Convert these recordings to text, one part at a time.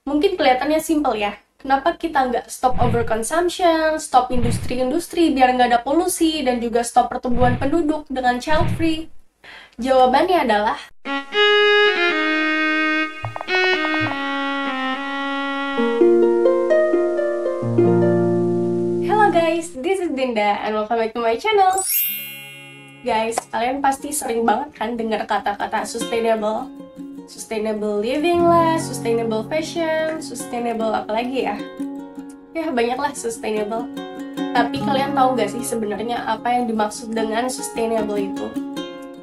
Mungkin kelihatannya simple ya. Kenapa kita nggak stop overconsumption, stop industri-industri biar nggak ada polusi, dan juga stop pertumbuhan penduduk dengan child free? Jawabannya adalah hello guys, this is Dinda and welcome back to my channel. Guys, kalian pasti sering banget kan dengar kata-kata sustainable. Sustainable living lah, sustainable fashion, sustainable apa lagi ya? Ya, banyaklah sustainable. Tapi kalian tahu gak sih sebenarnya apa yang dimaksud dengan sustainable itu?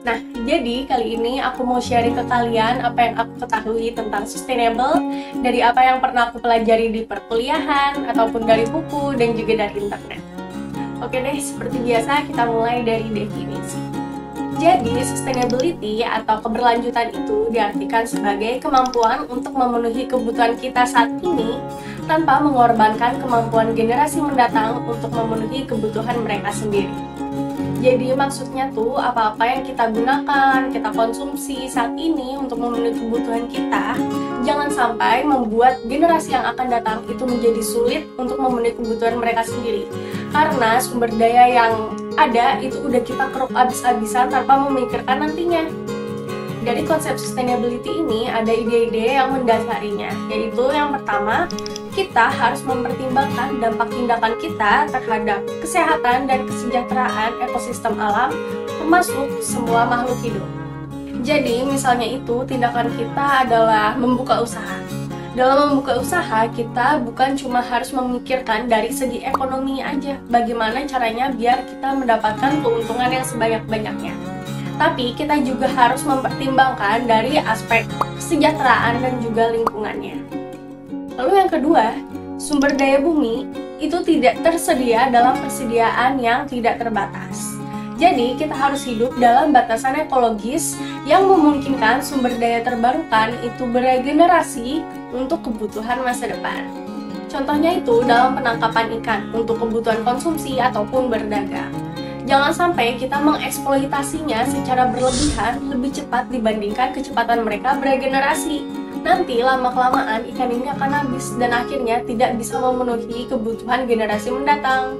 Nah, jadi kali ini aku mau sharing ke kalian apa yang aku ketahui tentang sustainable dari apa yang pernah aku pelajari di perkuliahan, ataupun dari buku, dan juga dari internet. Oke deh, seperti biasa kita mulai dari definisi. Jadi, sustainability atau keberlanjutan itu diartikan sebagai kemampuan untuk memenuhi kebutuhan kita saat ini tanpa mengorbankan kemampuan generasi mendatang untuk memenuhi kebutuhan mereka sendiri. Jadi maksudnya tuh apa-apa yang kita gunakan, kita konsumsi saat ini untuk memenuhi kebutuhan kita, jangan sampai membuat generasi yang akan datang itu menjadi sulit untuk memenuhi kebutuhan mereka sendiri. Karena sumber daya yang ada itu udah kita keruk abis-abisan tanpa memikirkan nantinya. Dari konsep sustainability ini ada ide-ide yang mendasarinya, yaitu yang pertama, kita harus mempertimbangkan dampak tindakan kita terhadap kesehatan dan kesejahteraan ekosistem alam, termasuk semua makhluk hidup. Jadi, misalnya itu tindakan kita adalah membuka usaha. Dalam membuka usaha, kita bukan cuma harus memikirkan dari segi ekonomi aja, bagaimana caranya biar kita mendapatkan keuntungan yang sebanyak-banyaknya. Tapi kita juga harus mempertimbangkan dari aspek kesejahteraan dan juga lingkungannya. Lalu yang kedua, sumber daya bumi itu tidak tersedia dalam persediaan yang tidak terbatas. Jadi kita harus hidup dalam batasan ekologis yang memungkinkan sumber daya terbarukan itu beregenerasi untuk kebutuhan masa depan. Contohnya itu dalam penangkapan ikan untuk kebutuhan konsumsi ataupun berdagang. Jangan sampai kita mengeksploitasinya secara berlebihan lebih cepat dibandingkan kecepatan mereka beregenerasi. Nanti lama-kelamaan ikan ini akan habis dan akhirnya tidak bisa memenuhi kebutuhan generasi mendatang.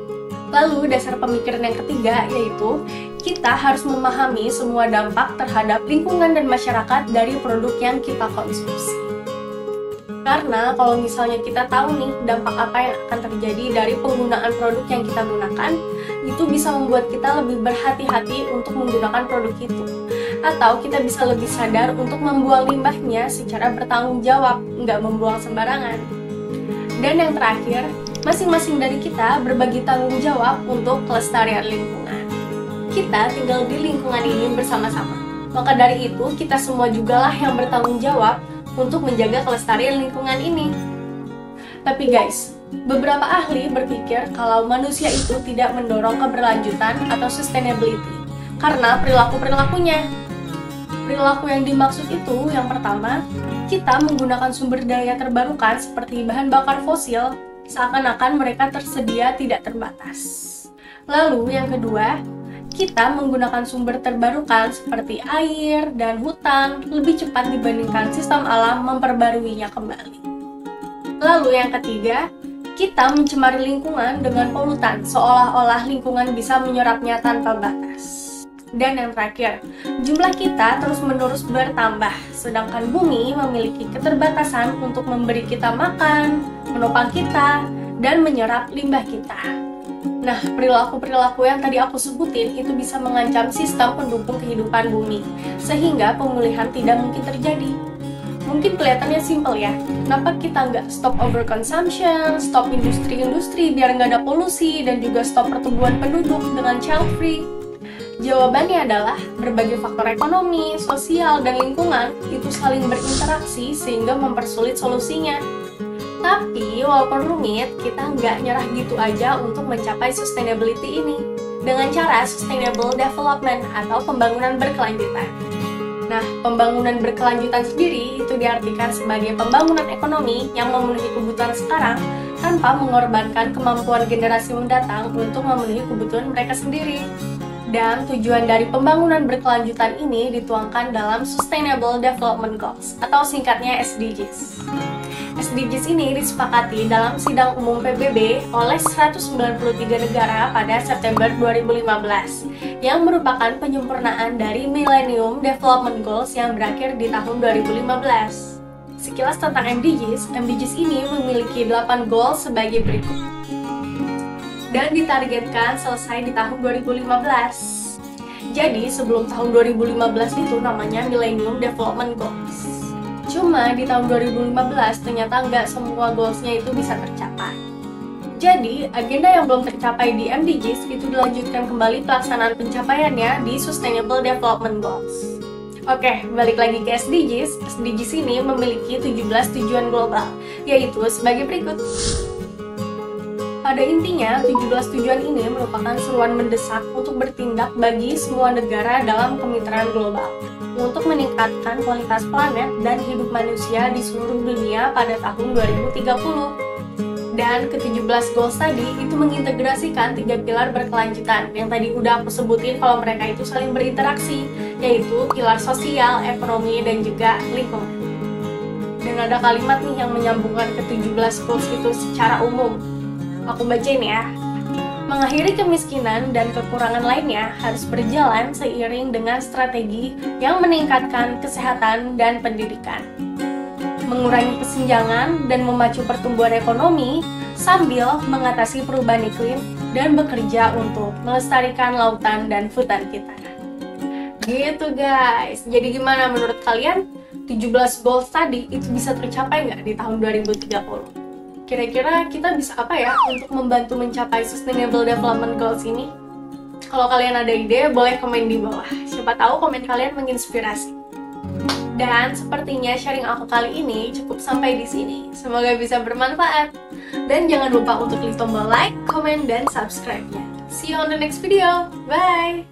Lalu dasar pemikiran yang ketiga yaitu kita harus memahami semua dampak terhadap lingkungan dan masyarakat dari produk yang kita konsumsi. Karena kalau misalnya kita tahu nih dampak apa yang akan terjadi dari penggunaan produk yang kita gunakan, itu bisa membuat kita lebih berhati-hati untuk menggunakan produk itu. Atau kita bisa lebih sadar untuk membuang limbahnya secara bertanggung jawab, nggak membuang sembarangan. Dan yang terakhir, masing-masing dari kita berbagi tanggung jawab untuk kelestarian lingkungan. Kita tinggal di lingkungan ini bersama-sama. Maka dari itu, kita semua jugalah yang bertanggung jawab untuk menjaga kelestarian lingkungan ini. Tapi guys, beberapa ahli berpikir kalau manusia itu tidak mendorong keberlanjutan atau sustainability karena perilaku-perilakunya. Perilaku yang dimaksud itu yang pertama, kita menggunakan sumber daya terbarukan seperti bahan bakar fosil seakan-akan mereka tersedia tidak terbatas. Lalu yang kedua, kita menggunakan sumber terbarukan seperti air dan hutan lebih cepat dibandingkan sistem alam memperbaruinya kembali. Lalu yang ketiga, kita mencemari lingkungan dengan polutan seolah-olah lingkungan bisa menyerapnya tanpa batas. Dan yang terakhir, jumlah kita terus-menerus bertambah, sedangkan bumi memiliki keterbatasan untuk memberi kita makan, menopang kita, dan menyerap limbah kita. Nah, perilaku-perilaku yang tadi aku sebutin itu bisa mengancam sistem pendukung kehidupan bumi, sehingga pemulihan tidak mungkin terjadi. Mungkin kelihatannya simple ya, kenapa kita nggak stop overconsumption, stop industri-industri biar nggak ada polusi, dan juga stop pertumbuhan penduduk dengan child free? Jawabannya adalah berbagai faktor ekonomi, sosial, dan lingkungan itu saling berinteraksi sehingga mempersulit solusinya. Tapi walaupun rumit, kita nggak nyerah gitu aja untuk mencapai sustainability ini dengan cara sustainable development atau pembangunan berkelanjutan. Nah, pembangunan berkelanjutan sendiri itu diartikan sebagai pembangunan ekonomi yang memenuhi kebutuhan sekarang tanpa mengorbankan kemampuan generasi mendatang untuk memenuhi kebutuhan mereka sendiri. Dan tujuan dari pembangunan berkelanjutan ini dituangkan dalam Sustainable Development Goals atau singkatnya SDGs. SDGs ini disepakati dalam sidang umum PBB oleh 193 negara pada September 2015 yang merupakan penyempurnaan dari Millennium Development Goals yang berakhir di tahun 2015. Sekilas tentang MDGs ini memiliki 8 goals sebagai berikut dan ditargetkan selesai di tahun 2015. Jadi sebelum tahun 2015 itu namanya Millennium Development Goals. Cuma di tahun 2015 ternyata nggak semua goalsnya itu bisa tercapai. Jadi agenda yang belum tercapai di MDGs itu dilanjutkan kembali pelaksanaan pencapaiannya di Sustainable Development Goals. Oke, balik lagi ke SDGs. SDGs ini memiliki 17 tujuan global, yaitu sebagai berikut. Pada intinya, 17 tujuan ini merupakan seruan mendesak untuk bertindak bagi semua negara dalam kemitraan global untuk meningkatkan kualitas planet dan hidup manusia di seluruh dunia pada tahun 2030. Dan ke-17 goals tadi itu mengintegrasikan 3 pilar berkelanjutan yang tadi udah aku sebutin kalau mereka itu saling berinteraksi, yaitu pilar sosial, ekonomi, dan juga lingkungan. Dan ada kalimat nih yang menyambungkan ke-17 goals itu secara umum. Aku bacain ya. Mengakhiri kemiskinan dan kekurangan lainnya harus berjalan seiring dengan strategi yang meningkatkan kesehatan dan pendidikan. Mengurangi kesenjangan dan memacu pertumbuhan ekonomi sambil mengatasi perubahan iklim dan bekerja untuk melestarikan lautan dan hutan kita. Gitu guys. Jadi gimana menurut kalian? 17 goals tadi itu bisa tercapai nggak di tahun 2030? Kira-kira kita bisa apa ya untuk membantu mencapai Sustainable Development Goals ini? Kalau kalian ada ide, boleh komen di bawah. Siapa tahu komen kalian menginspirasi. Dan sepertinya sharing aku kali ini cukup sampai di sini. Semoga bisa bermanfaat. Dan jangan lupa untuk klik tombol like, comment, dan subscribe-nya. See you on the next video. Bye!